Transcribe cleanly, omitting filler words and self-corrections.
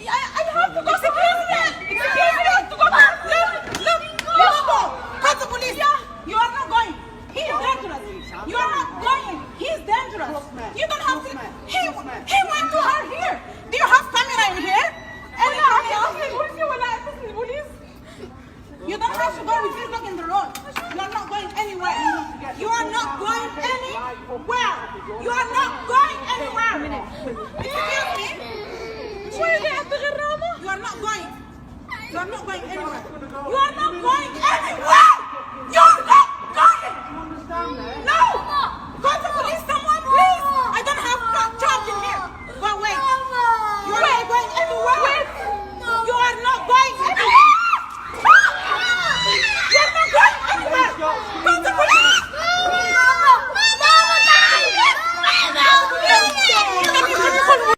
I have to go. Excuse me. Excuse me. To go back. Look. You go. Call the police. You are not going. He is dangerous. You are not going. He is dangerous. You don't have to. He went to her here. Do you have camera in here? You don't have to go if you're not in the road. You are not going anywhere. You are not going anywhere. You are not going anywhere. Excuse me. You are not going. You are not going anywhere. You are not going